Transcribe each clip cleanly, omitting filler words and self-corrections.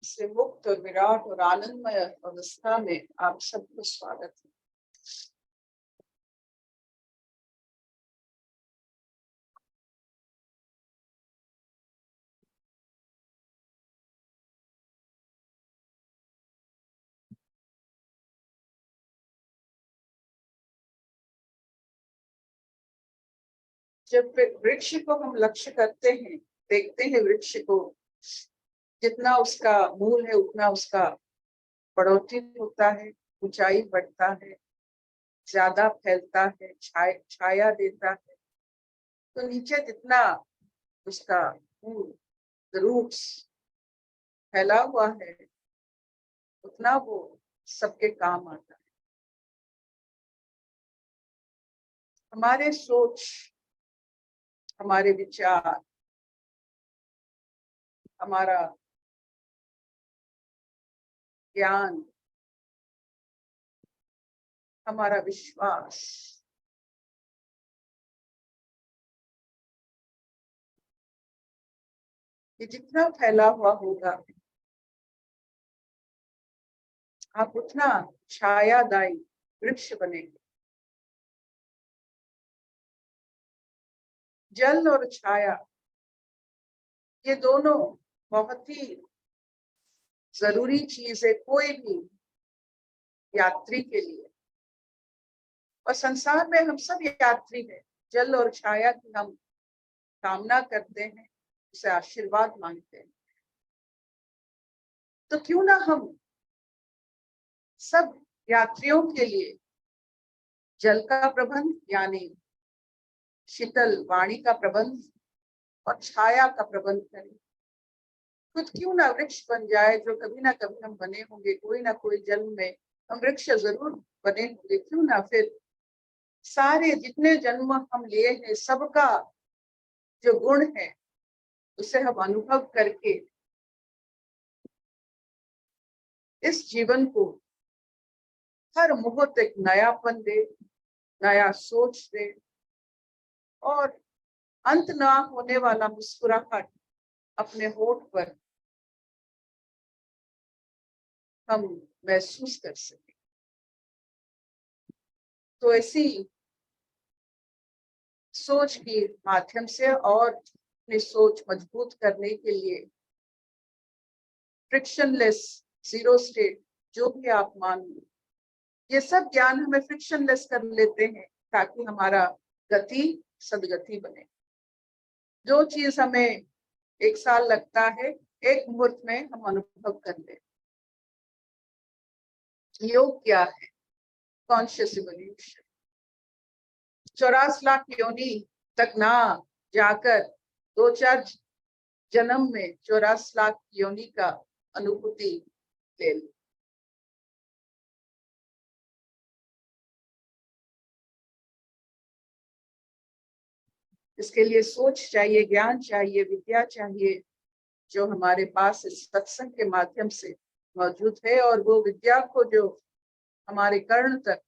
से मुक्त और विराट और आनंदमय अवस्था में आप सबको स्वागत है। जब वृक्ष को हम लक्ष्य करते हैं, देखते हैं वृक्ष को, जितना उसका मूल है उतना उसका बढ़ोतरी होता है, ऊंचाई बढ़ता है, ज्यादा फैलता है, छाया देता है। तो नीचे जितना उसका मूल रूट्स फैला हुआ है उतना वो सबके काम आता है। हमारे सोच, हमारे विचार, हमारा ज्ञान, हमारा विश्वास, ये जितना फैला हुआ होगा आप उतना छायादायी वृक्ष बनेंगे। जल और छाया ये दोनों बहुत ही जरूरी चीज है कोई भी यात्री के लिए। और संसार में हम सब यात्री हैं। जल और छाया की हम कामना करते हैं, उसे आशीर्वाद मांगते हैं। तो क्यों ना हम सब यात्रियों के लिए जल का प्रबंध यानी शीतल वाणी का प्रबंध और छाया का प्रबंध करें। खुद क्यों ना वृक्ष बन जाए, जो कभी ना कभी हम बने होंगे, कोई ना कोई जन्म में हम वृक्ष जरूर बने होंगे। क्यों ना फिर सारे जितने जन्म हम लिए हैं सबका जो गुण है उसे हम अनुभव करके इस जीवन को हर मुहूर्त एक नयापन दे, नया सोच दे और अंत ना होने वाला मुस्कुराहट अपने होठ पर हम महसूस कर सके। तो ऐसी सोच के माध्यम से और अपनी सोच मजबूत करने के लिए फ्रिक्शनलेस जीरो स्टेट जो भी आप मान लो, ये सब ज्ञान हमें फ्रिक्शनलेस कर लेते हैं ताकि हमारा गति सदगति बने। जो चीज हमें 1 साल लगता है, एक मुहूर्त में हम अनुभव कर ले। योग क्या है? Conscious evolution. 84 लाख योनि तक ना जाकर 2-4 जन्म में 84 लाख योनि का अनुभूति ले लो। इसके लिए सोच चाहिए, ज्ञान चाहिए, विद्या चाहिए, जो हमारे पास इस सत्संग के माध्यम से मौजूद है। और वो विद्या को जो हमारे कर्ण तक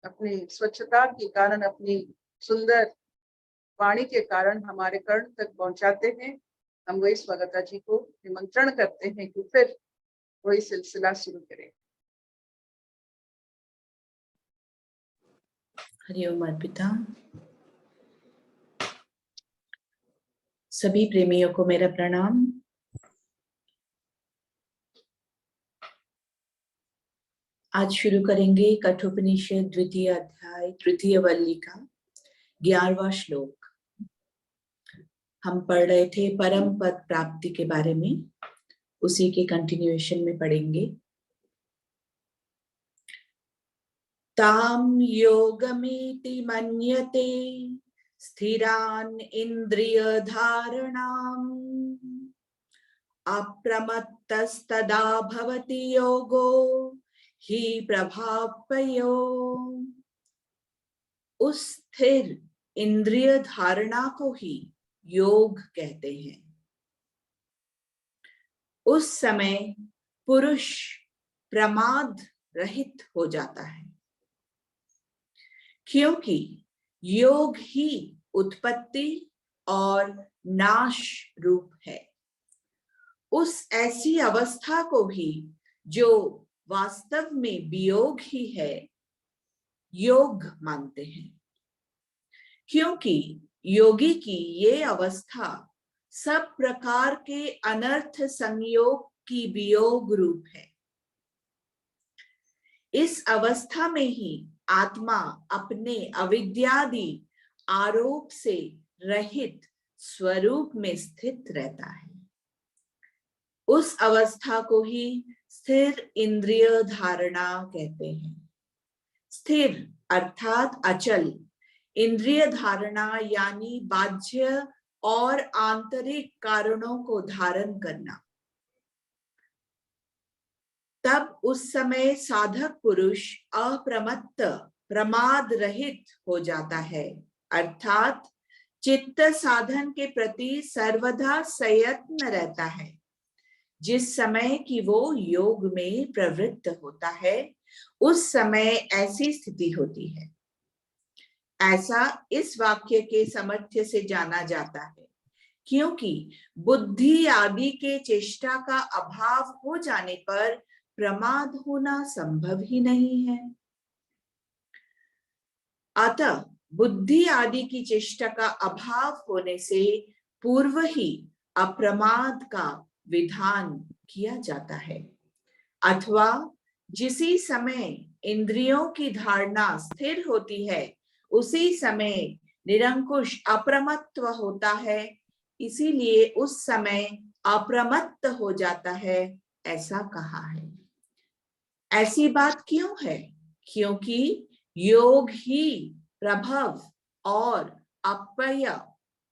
अपनी स्वच्छता के कारण, अपनी सुंदर वाणी के कारण हमारे कर्ण तक पहुंचाते हैं, हम वही स्वागता जी को निमंत्रण करते हैं कि फिर वही सिलसिला शुरू करें। हरिओम अर्पिता। सभी प्रेमियों को मेरा प्रणाम। आज शुरू करेंगे कठोपनिषद द्वितीय अध्याय तृतीय वल्ली का 11वां श्लोक। हम पढ़ रहे थे परम पद प्राप्ति के बारे में, उसी के कंटिन्यूएशन में पढ़ेंगे। ताम योगमेति मन्यते स्थिरान इंद्रिय धारणाम अप्रमत्तस्तदा भवति योगो ही प्रभावयो। उस स्थिर इंद्रिय धारणा को ही योग कहते हैं। उस समय पुरुष प्रमाद रहित हो जाता है, क्योंकि योग ही उत्पत्ति और नाश रूप है उस ऐसी अवस्था को भी जो वास्तव में वियोग ही है, योग मानते हैं, क्योंकि योगी की ये अवस्था सब प्रकार के अनर्थ संयोग की वियोग रूप है। इस अवस्था में ही आत्मा अपने अविद्यादि आरोप से रहित स्वरूप में स्थित रहता है। उस अवस्था को ही स्थिर इंद्रिय धारणा कहते हैं। स्थिर अर्थात अचल इंद्रिय धारणा यानी बाह्य और आंतरिक कारणों को धारण करना। तब उस समय साधक पुरुष अप्रमत्त प्रमाद रहित हो जाता है, अर्थात चित्त साधन के प्रति सर्वदा संयत्न रहता है। जिस समय कि वो योग में प्रवृत्त होता है, उस समय ऐसी स्थिति होती है। ऐसा इस वाक्य के सामर्थ्य से जाना जाता है, क्योंकि बुद्धि आदि के चेष्टा का अभाव हो जाने पर प्रमाद होना संभव ही नहीं है। अतः बुद्धि आदि की चेष्टा का अभाव होने से पूर्व ही अप्रमाद का विधान किया जाता है, अथवा जिसी समय इंद्रियों की धारणा स्थिर होती है, उसी समय निरंकुश अप्रमत्व होता है, इसीलिए उस समय अप्रमत्त हो जाता है, ऐसा कहा है। ऐसी बात क्यों है? क्योंकि योग ही प्रभव और अपव्यय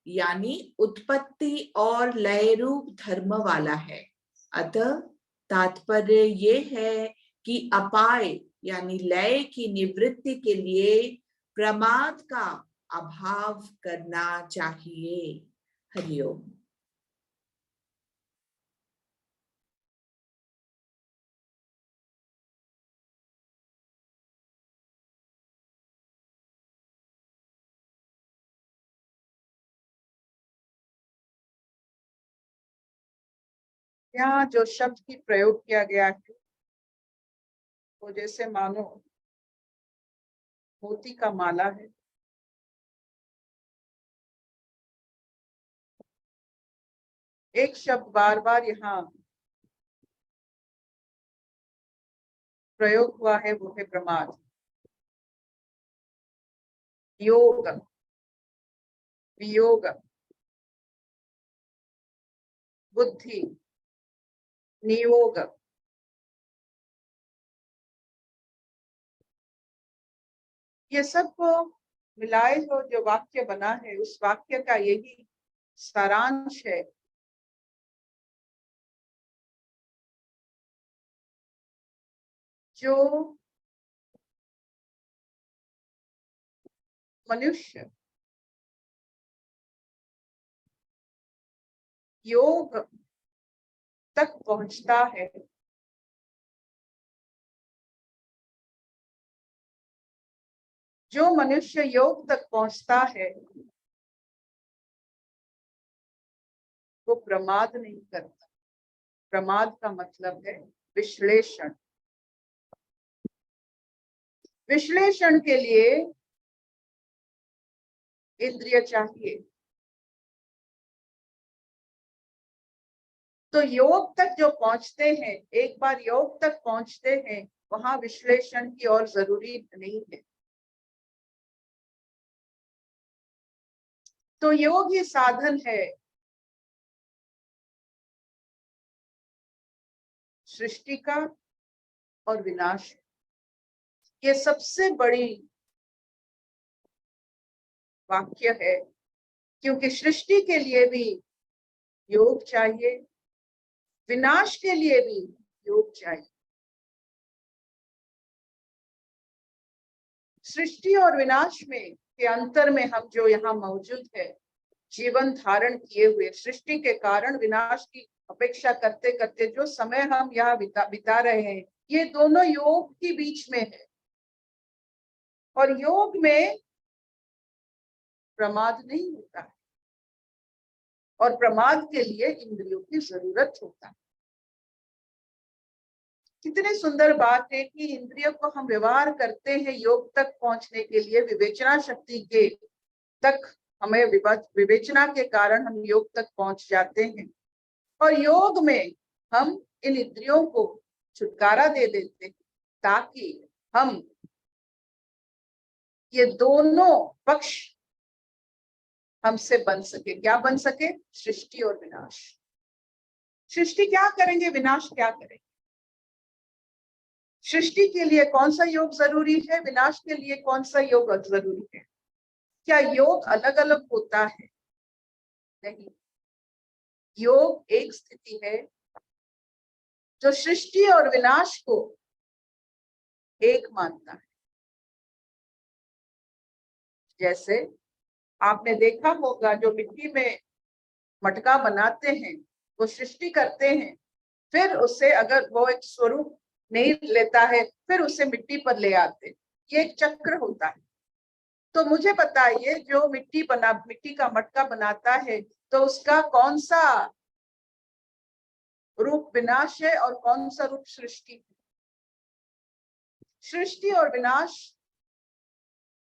यानी उत्पत्ति और लय रूप धर्म वाला है। अतः तात्पर्य ये है कि अपाय यानी लय की निवृत्ति के लिए प्रमाद का अभाव करना चाहिए। हरिओम। यहाँ जो शब्द की प्रयोग किया गया है वो जैसे मानो मोती का माला है। एक शब्द बार बार यहाँ प्रयोग हुआ है, वो है प्रमाद। योग, वियोग, बुद्धि, नियोग, ये सब को मिलाए जो वाक्य बना है, उस वाक्य का यही सारांश है जो मनुष्य योग तक पहुंचता है, जो मनुष्य योग तक पहुंचता है वो प्रमाद नहीं करता। प्रमाद का मतलब है विश्लेषण। विश्लेषण के लिए इंद्रिय चाहिए। तो योग तक जो पहुंचते हैं, एक बार योग तक पहुंचते हैं, वहां विश्लेषण की और जरूरी नहीं है। तो योग ही साधन है सृष्टि का और विनाश। ये सबसे बड़ी वाक्य है, क्योंकि सृष्टि के लिए भी योग चाहिए, विनाश के लिए भी योग चाहिए। सृष्टि और विनाश में के अंतर में हम जो यहाँ मौजूद है, जीवन धारण किए हुए, सृष्टि के कारण विनाश की अपेक्षा करते करते जो समय हम यहाँ बिता रहे हैं, ये दोनों योग के बीच में है। और योग में प्रमाद नहीं होता है। और प्रमाद के लिए इंद्रियों की जरूरत होता है। कितनी सुंदर बात है कि इंद्रियों को हम व्यवहार करते हैं योग तक पहुंचने के लिए, विवेचना शक्ति के तक हमें विवेचना के कारण हम योग तक पहुंच जाते हैं, और योग में हम इन इंद्रियों को छुटकारा दे देते हैं ताकि हम ये दोनों पक्ष हमसे बन सके। क्या बन सके? सृष्टि और विनाश। सृष्टि क्या करेंगे, विनाश क्या करेंगे? सृष्टि के लिए कौन सा योग जरूरी है, विनाश के लिए कौन सा योग जरूरी है? क्या योग अलग अलग होता है? नहीं, योग एक स्थिति है जो सृष्टि और विनाश को एक मानता है। जैसे आपने देखा होगा, जो मिट्टी में मटका बनाते हैं वो सृष्टि करते हैं, फिर उससे अगर वो एक स्वरूप नहीं लेता है फिर उसे मिट्टी पर ले आते हैं। ये एक चक्र होता है। तो मुझे बताइए, जो मिट्टी का मटका बनाता है तो उसका कौन सा रूप विनाश है और कौन सा रूप सृष्टि है? सृष्टि और विनाश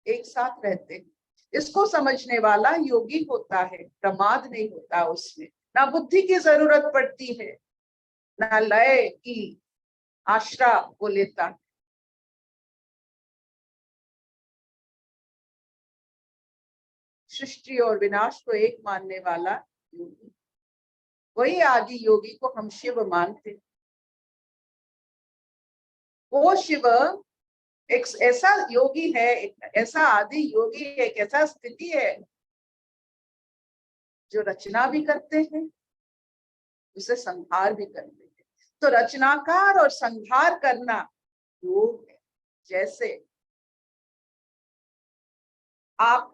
एक साथ रहते हैं। इसको समझने वाला योगी होता है, प्रमाद नहीं होता उसमें। ना बुद्धि की जरूरत पड़ती है, ना लय की आश्रा वो लेता है। सृष्टि और विनाश को एक मानने वाला योगी, वही आदि योगी को हम शिव मानते हैं। वो शिव एक ऐसा योगी है, एक ऐसा आदि योगी, एक ऐसा स्थिति है जो रचना भी करते हैं, उसे संहार भी करते हैं। तो रचनाकार और संहार करना योग है। जैसे आप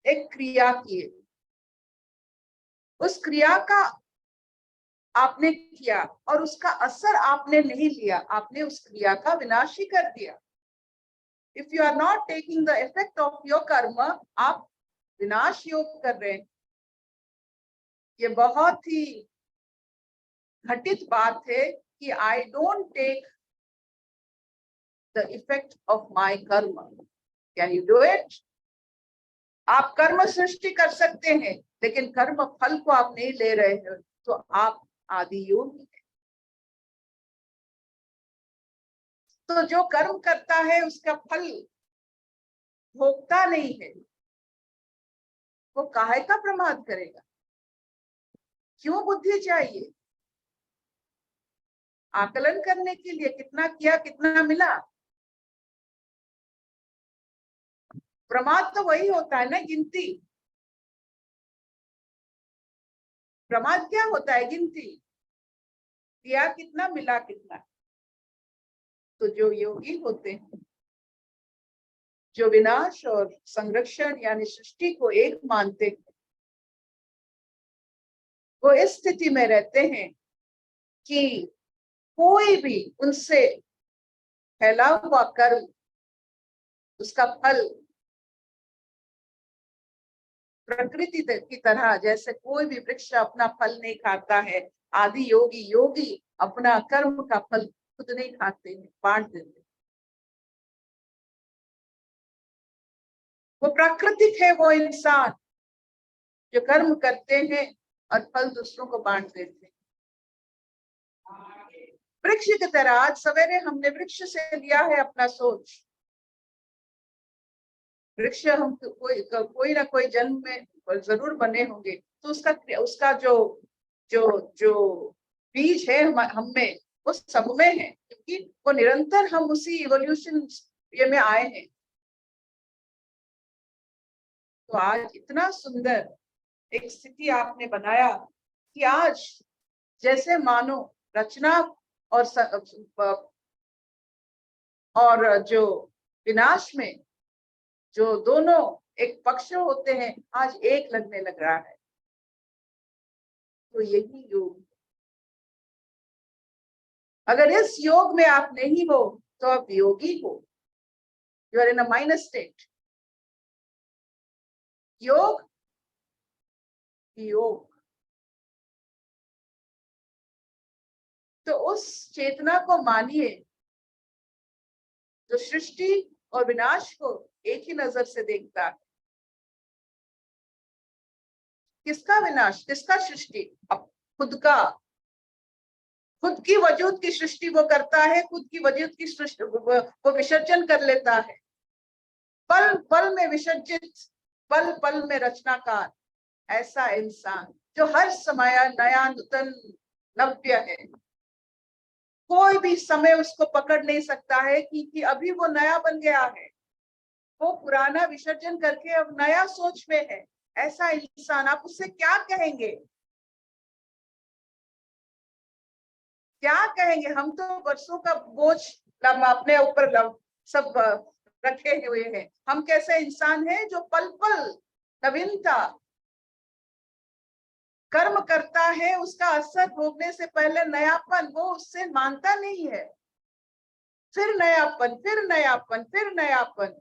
एक क्रिया किए, उस क्रिया का आपने किया और उसका असर आपने नहीं लिया, आपने उस क्रिया का विनाश ही कर दिया। If you are not taking the effect of your karma, आप विनाश योग कर रहे हैं। ये बहुत ही घटित बात है कि I don't take the effect of my karma. Can you do it? आप कर्म सृष्टि कर सकते हैं लेकिन कर्म फल को आप नहीं ले रहे हो, तो आप आदि योगी हैं। तो जो कर्म करता है उसका फल भोगता नहीं है, वो काहे का प्रमाद करेगा? क्यों बुद्धि चाहिए? आकलन करने के लिए कितना किया कितना मिला। प्रमाद तो वही होता है ना, गिनती। प्रमाद क्या होता है? गिनती। किया कितना, मिला कितना। तो जो योगी होते हैं, जो विनाश और संरक्षण यानी सृष्टि को एक मानते हैं, वो इस स्थिति में रहते हैं कि कोई भी उनसे फैला हुआ कर्म, उसका फल प्रकृति की तरह, जैसे कोई भी वृक्ष अपना फल नहीं खाता है, आदि योगी अपना कर्म का फल खुद नहीं खाते हैं, बांट देते। वो प्राकृतिक है, वो इंसान जो कर्म करते हैं और फल दूसरों को बांट देते हैं। वृक्ष की तरह आज सवेरे हमने वृक्ष से लिया है अपना सोच। वृक्ष हम कोई ना कोई जन्म में जरूर बने होंगे, तो उसका जो जो जो बीज है हम में, वो सब में है, क्योंकि वो निरंतर हम उसी इवोल्यूशन ये में आए हैं। तो आज इतना सुंदर एक स्थिति आपने बनाया कि आज जैसे मानो रचना और जो विनाश में जो दोनों एक पक्ष होते हैं, आज एक लगने लग रहा है। तो यही योग। अगर इस योग में आप नहीं हो तो आप योगी हो, you are in a minus state. योग योग। तो उस चेतना को मानिए जो सृष्टि और विनाश को एक ही नजर से देखता है। किसका विनाश, किसका सृष्टि? अब खुद का, खुद की वजूद की सृष्टि वो करता है, खुद की वजूद की सृष्टि वो विसर्जन कर लेता है। पल पल में विसर्जित, पल पल में रचनाकार, ऐसा इंसान जो हर समय नया नूतन नव्य है। कोई भी समय उसको पकड़ नहीं सकता है कि अभी वो नया बन गया है। वो पुराना विसर्जन करके अब नया सोच में है। ऐसा इंसान आप उससे क्या कहेंगे? क्या कहेंगे? हम तो वर्षों का बोझ अपने ऊपर सब रखे हुए हैं। हम कैसे इंसान हैं जो पल पल नवीनता कर्म करता है, उसका असर भोगने से पहले नयापन वो उससे मानता नहीं है। फिर नयापन, फिर नयापन, फिर नयापन।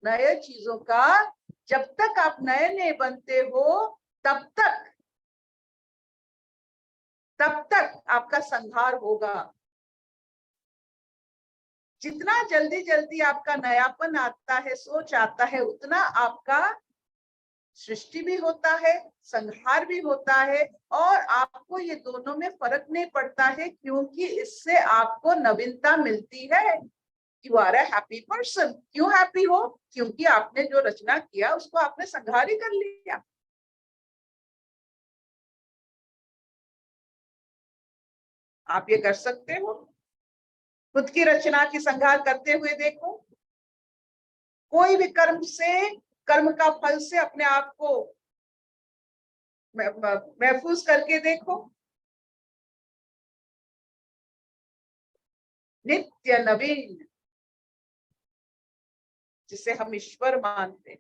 नए चीजों का जब तक आप नए नए बनते हो तब तक आपका संहार होगा। जितना जल्दी जल्दी आपका नयापन आता है, सोच आता है, उतना आपका सृष्टि भी होता है, संहार भी होता है। और आपको ये दोनों में फर्क नहीं पड़ता है, क्योंकि इससे आपको नवीनता मिलती है। You are a happy person. क्यों हैप्पी हो? क्योंकि आपने जो रचना किया उसको आपने संहार ही कर लिया। आप ये कर सकते हो? खुद की रचना की संहार करते हुए देखो। कोई भी कर्म से, कर्म का फल से अपने आप को महफूज करके देखो। नित्य नवीन, जिसे हम ईश्वर मानते हैं।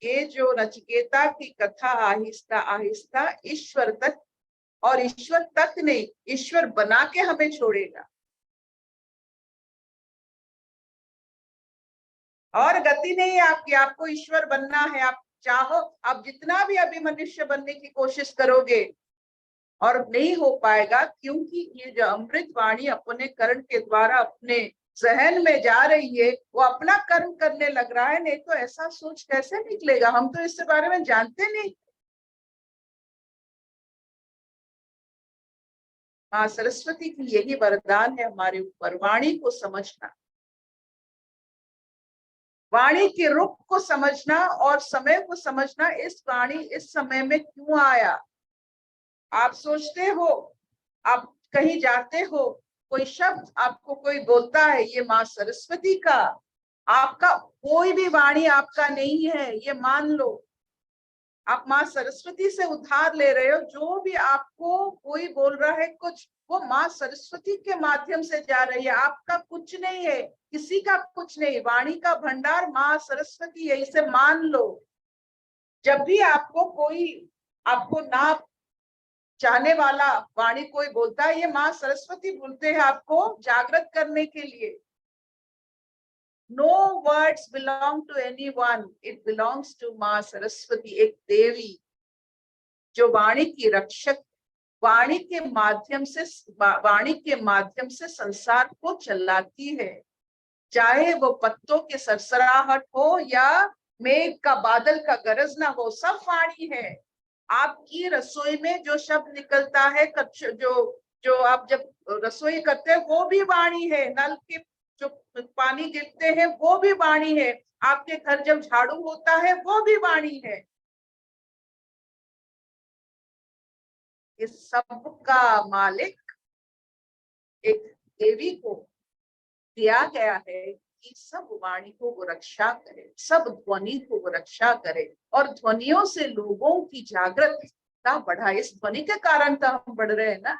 ये जो नचिकेता की कथा आहिस्ता आहिस्ता ईश्वर तक, और ईश्वर तक नहीं, ईश्वर बना के हमें छोड़ेगा। और गति नहीं है आपकी, आपको ईश्वर बनना है। आप चाहो, आप जितना भी अभी मनुष्य बनने की कोशिश करोगे और नहीं हो पाएगा, क्योंकि ये जो अमृत वाणी अपने कर्ण के द्वारा अपने जहन में जा रही है, वो अपना कर्म करने लग रहा है। नहीं तो ऐसा सोच कैसे निकलेगा? हम तो इसके बारे में जानते नहीं। माँ सरस्वती की यही वरदान है हमारे ऊपर, वाणी को समझना, वाणी के रुख को समझना और समय को समझना। इस वाणी इस समय में क्यों आया? आप सोचते हो, आप कहीं जाते हो, कोई शब्द आपको कोई बोलता है, ये माँ सरस्वती का, आपका कोई भी वाणी आपका नहीं है, ये मान लो। आप माँ सरस्वती से उधार ले रहे हो। जो भी आपको कोई बोल रहा है कुछ, वो माँ सरस्वती के माध्यम से जा रही है, आपका कुछ नहीं है, किसी का कुछ नहीं। वाणी का भंडार माँ सरस्वती है, इसे मान लो। जब भी आपको कोई, आपको ना चाहने वाला वाणी कोई बोलता है, ये माँ सरस्वती बोलते हैं आपको जागृत करने के लिए। No words belong to anyone. It belongs to माँ सरस्वती, एक देवी जो वाणी की रक्षक, वाणी के माध्यम से संसार को चलाती है। चाहे वो पत्तों के सरसराहट हो या मेघ का, बादल का गरजना हो, सब वाणी है। आपकी रसोई में जो शब्द निकलता है, जो आप जब रसोई करते हैं, वो भी वाणी है। नल के जो पानी गिरते हैं, वो भी वाणी है। आपके घर जब झाड़ू होता है, वो भी वाणी है। इस सब का मालिक एक देवी को दिया गया है कि सब वाणी को वो रक्षा करे, सब ध्वनि को वो रक्षा करे, और ध्वनियों से लोगों की जागृतता बढ़ाए। इस ध्वनि के कारण तो हम बढ़ रहे हैं ना।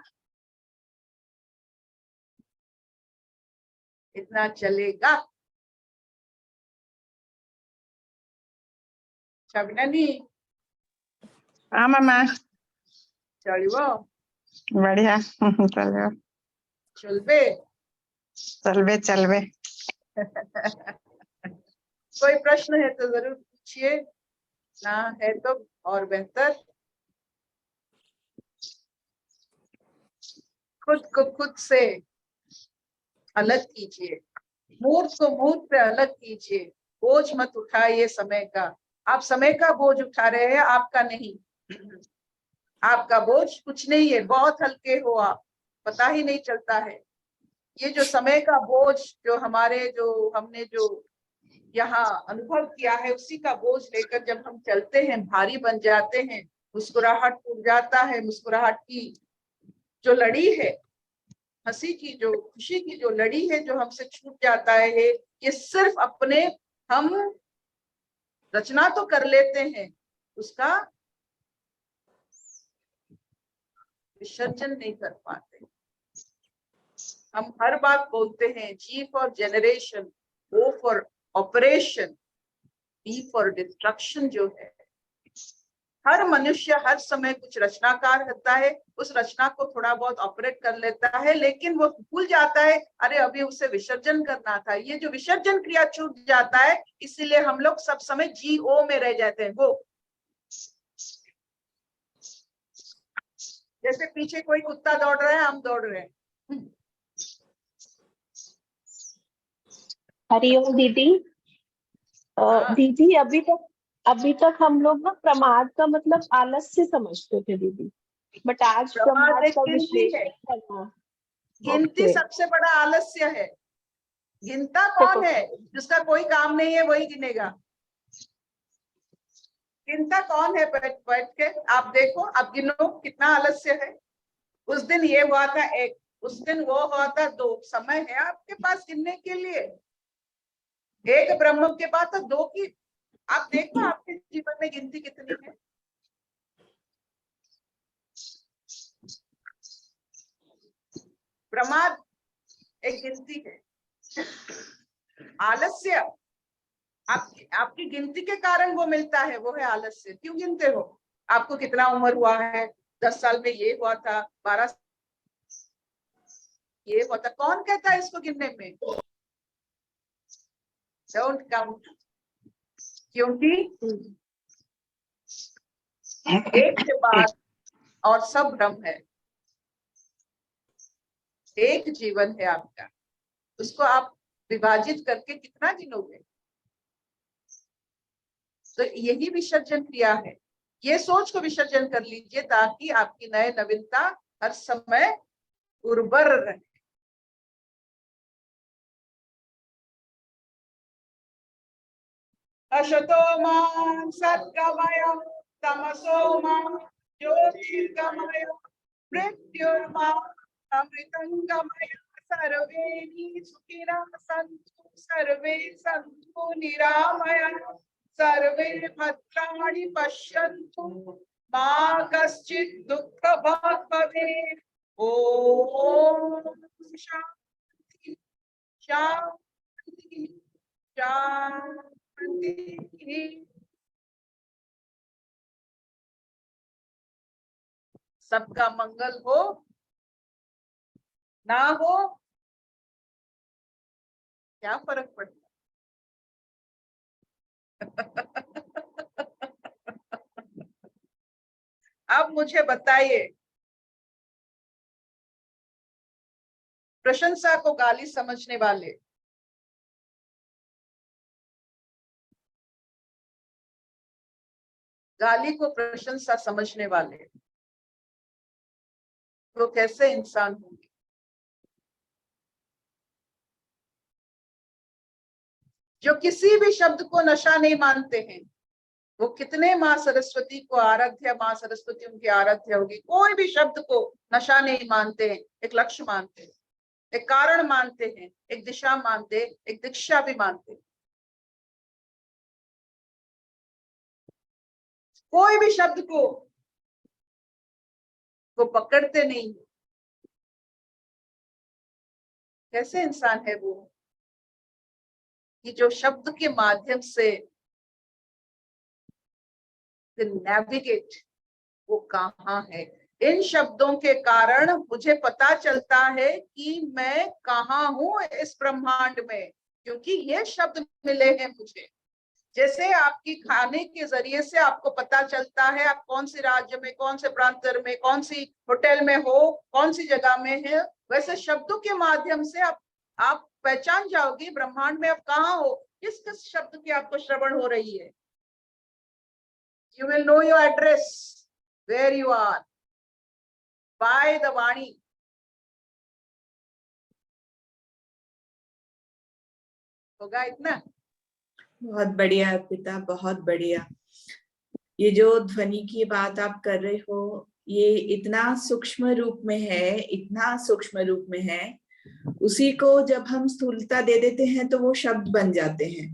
इतना चलेगा? शबननी हाँ मामा, चलिए बढ़िया। चलो चलबे। चलबे चलबे। कोई प्रश्न है तो जरूर पूछिए। ना है तो और बेहतर। खुद को खुद से अलग कीजिए, मूर्त को मूर्त से अलग कीजिए, बोझ मत उठाइए समय का। आप समय का बोझ उठा रहे हैं, आपका नहीं। आपका बोझ कुछ नहीं है, बहुत हल्के हो आप, पता ही नहीं चलता है। ये जो समय का बोझ जो हमने जो यहाँ अनुभव किया है, उसी का बोझ लेकर जब हम चलते हैं भारी बन जाते हैं। मुस्कुराहट टूट जाता है, मुस्कुराहट की जो लड़ी है, हंसी की जो खुशी की जो लड़ी है जो हमसे छूट जाता है, ये सिर्फ अपने हम रचना तो कर लेते हैं, उसका विसर्जन नहीं कर पाते। हम हर बात बोलते हैं, G for generation, O for operation, B for destruction. जो है हर मनुष्य हर समय कुछ रचनाकार होता है, उस रचना को थोड़ा बहुत ऑपरेट कर लेता है, लेकिन वो भूल जाता है, अरे अभी उसे विसर्जन करना था। ये जो विसर्जन क्रिया छूट जाता है, इसीलिए हम लोग सब समय GO में रह जाते हैं। वो जैसे पीछे कोई कुत्ता दौड़ रहा है, हम दौड़ रहे हैं। हरिओम दीदी। हाँ। दीदी अभी तक हम लोग ना प्रमाद का मतलब आलस्य समझते थे दीदी, बट आज प्रमाद प्रमाद एक का गिनती है, विश्लेषण करना। गिनती ओके। सबसे बड़ा आलस्य है। गिनता कौन है? जिसका कोई काम नहीं है वही गिनेगा। गिनता कौन है? बैठ बैठ के आप देखो, आप गिनो कितना आलस्य है। उस दिन ये हुआ था 1, उस दिन वो हुआ था 2। समय है आपके पास गिनने के लिए। एक ब्रह्म के बाद तो 2 की। आप देखो आपके जीवन में गिनती कितनी है। प्रमाद एक गिनती है। आलस्य आपकी गिनती के कारण वो मिलता है, वो है आलस्य। क्यों गिनते हो? आपको कितना उम्र हुआ है? 10 साल में ये हुआ था, 12 ये हुआ था। कौन कहता है इसको गिनने में? डोंट काउंट, क्योंकि एक के बाद और सब ब्रह्म है। एक जीवन है आपका, उसको आप विभाजित करके कितना गिनोगे? तो यही विसर्जन क्रिया है। ये सोच को विसर्जन कर लीजिए ताकि आपकी नए नवीनता हर समय उर्वर रहे। असतो मां सद्गमय, तमसो मां ज्योतिर्गमय, मृत्युर्मां अमृतंगमय। सर्वे सुखिनः सन्तु, सर्वे सन्तु निरामयाः, सर्वे भद्राणि पश्यन्तु, मा कश्चित् दुःखभाग् भवेत्। ओम शांति शांति शांति। सबका मंगल हो ना हो, क्या फर्क पड़ता? अब मुझे बताइए, प्रशंसा को गाली समझने वाले, गाली को प्रशंसा समझने वाले, तो कैसे इंसान होंगे? जो किसी भी शब्द को नशा नहीं मानते हैं, वो कितने माँ सरस्वती को आराध्य, माँ सरस्वती उनकी आराध्य होगी। कोई भी शब्द को नशा नहीं मानते हैं, एक लक्ष्य मानते हैं, एक कारण मानते हैं, एक दिशा मानते, एक दीक्षा भी मानते। कोई भी शब्द को पकड़ते नहीं। कैसे इंसान है वो कि जो शब्द के माध्यम से नेविगेट, वो कहाँ है? इन शब्दों के कारण मुझे पता चलता है कि मैं कहाँ हूँ इस ब्रह्मांड में, क्योंकि ये शब्द मिले हैं मुझे। जैसे आपकी खाने के जरिए से आपको पता चलता है आप कौन से राज्य में, कौन से प्रांत में, कौन सी होटल में हो, कौन सी जगह में है, वैसे शब्दों के माध्यम से आप पहचान जाओगे ब्रह्मांड में आप कहाँ हो, किस किस शब्द की आपको श्रवण हो रही है। You will know your address, where you are, by the वाणी। होगा इतना? बहुत बढ़िया अर्पिता, बहुत बढ़िया। ये जो ध्वनि की बात आप कर रहे हो, ये इतना सूक्ष्म रूप में है, इतना सूक्ष्म रूप में है, उसी को जब हम स्थूलता दे देते हैं तो वो शब्द बन जाते हैं,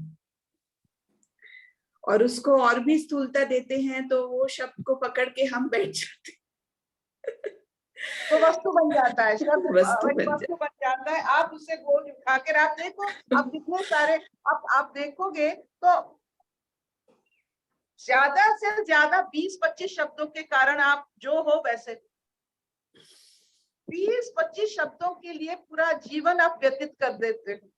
और उसको और भी स्थूलता देते हैं तो वो शब्द को पकड़ के हम बैठ जाते हैं। वो वस्तु बन जाता है, शब्द वस्तु एक बन वस्तु बन जाता है। आप उसे गोल उठाकर आप देखो, आप कितने सारे आप देखोगे तो ज्यादा से ज्यादा 20-25 शब्दों के कारण आप जो हो वैसे 20-25 शब्दों के लिए पूरा जीवन आप व्यतीत कर देते हो।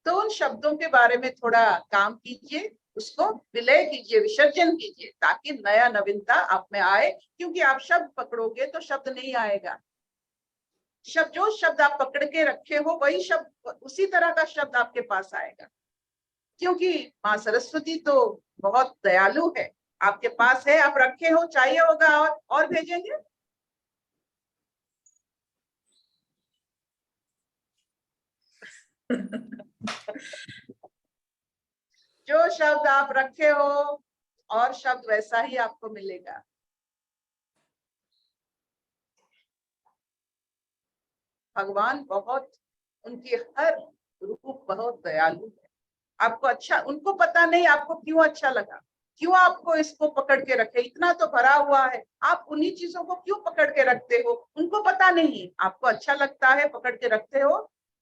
तो उन शब्दों के बारे में थोड़ा काम कीजिए, उसको विलय कीजिए, विसर्जन कीजिए, ताकि नया नवीनता आप में आए। क्योंकि आप शब्द पकड़ोगे तो शब्द नहीं आएगा। जो शब्द आप पकड़ के रखे हो वही शब्द, उसी तरह का शब्द आपके पास आएगा। क्योंकि माँ सरस्वती तो बहुत दयालु है, आपके पास है, आप रखे हो, चाहिए होगा और भेजेंगे। जो शब्द आप रखे हो और शब्द वैसा ही आपको मिलेगा। भगवान बहुत, उनकी हर रूप बहुत दयालु है। आपको अच्छा, उनको पता नहीं आपको क्यों अच्छा लगा, क्यों आपको इसको पकड़ के रखे, इतना तो भरा हुआ है, आप उन्हीं चीजों को क्यों पकड़ के रखते हो, उनको पता नहीं। आपको अच्छा लगता है, पकड़ के रखते हो,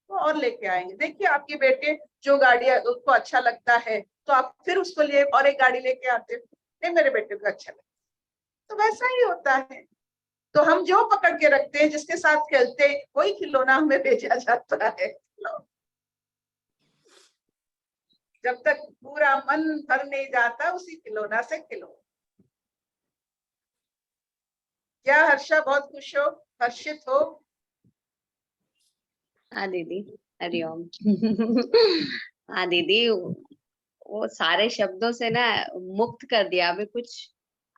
तो और लेके आएंगे। देखिए आपके बेटे जो गाड़ी उसको अच्छा लगता है तो आप फिर उसको लिए और एक गाड़ी लेके आते हो, नहीं मेरे बेटे को अच्छा लगता, तो वैसा ही होता है। तो हम जो पकड़ के रखते हैं, जिसके साथ खेलते हैं, वही खिलौना हमें भेजा जाता है। जब तक पूरा मन भर नहीं जाता उसी खिलौना से खिलो। क्या हर्षा बहुत खुश हो, हर्षित हो? हाँ दीदी, हरिओम। हाँ दीदी, वो सारे शब्दों से ना मुक्त कर दिया अभी कुछ।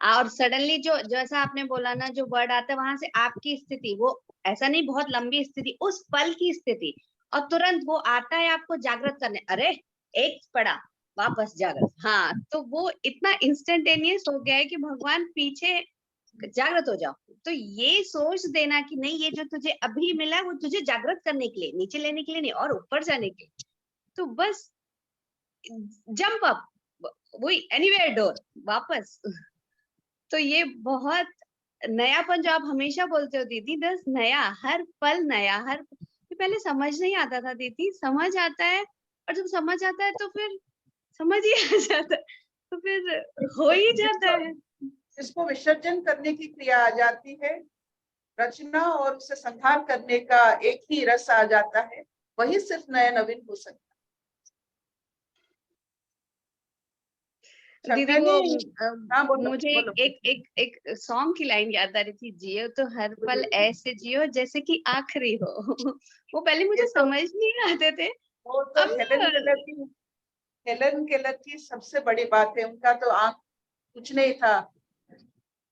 और सडनली जो जैसा आपने बोला ना, जो वर्ड आता है वहां से आपकी स्थिति, वो ऐसा नहीं बहुत लंबी स्थिति, उस पल की स्थिति, और तुरंत वो आता है आपको जागृत करने। अरे एक पड़ा, वापस जागृत। हाँ, तो वो इतना इंस्टेंटेनियस हो गया है कि भगवान पीछे जागृत हो जाओ। तो ये सोच देना कि नहीं, ये जो तुझे अभी मिला है वो तुझे जागृत करने के लिए, नीचे लेने के लिए नहीं, और ऊपर जाने के लिए। तो बस जंप अप, वही एनीवेयर डोर, वापस। तो ये बहुत नयापन जो आप हमेशा बोलते हो दीदी, दस नया, हर पल नया, हर पहले समझ नहीं आता था दीदी, समझ आता है, और जब समझ आता है तो फिर समझ ही आ जाता है, तो फिर हो ही जाता है। इसको विसर्जन करने की क्रिया आ जाती है, रचना और उसे संहार करने का एक ही रस आ जाता है, वही सिर्फ नया नवीन हो सकता है। दीदी वो हाँ बोलो, मुझे बोलो। एक सॉन्ग की लाइन याद आ रही थी, जियो तो हर पल ऐसे जियो जैसे कि आखिरी हो। वो पहले मुझे ये तो, समझ नहीं आते थे, वो तो अब हेलन केलर की सबसे बड़ी बात है। उनका तो आंख कुछ नहीं था,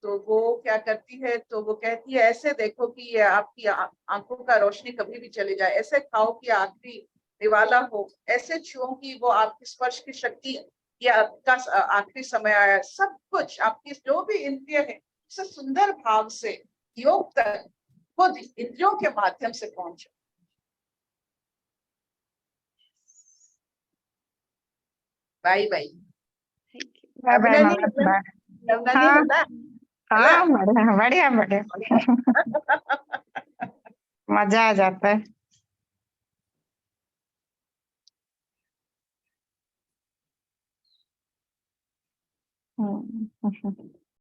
तो वो क्या करती है, तो वो कहती है ऐसे देखो कि ये आपकी आंखों का रोशनी कभी भी चली जाए, ऐसे खाओ कि आखिरी निवाला हो, ऐसे छुओ कि वो आपकी स्पर्श की शक्ति या आपका आखिरी समय आया। सब कुछ आपकी जो भी इंद्रिय है, उसे सुंदर भाव से योग तक खुद इंद्रियों के माध्यम से पहुंचो। By by. बाय बाय अभिनंदन, मामा, बाय। नवननी हाँ हला हाँ, बढ़िया बढ़िया बढ़िया, मजा आ जाता है।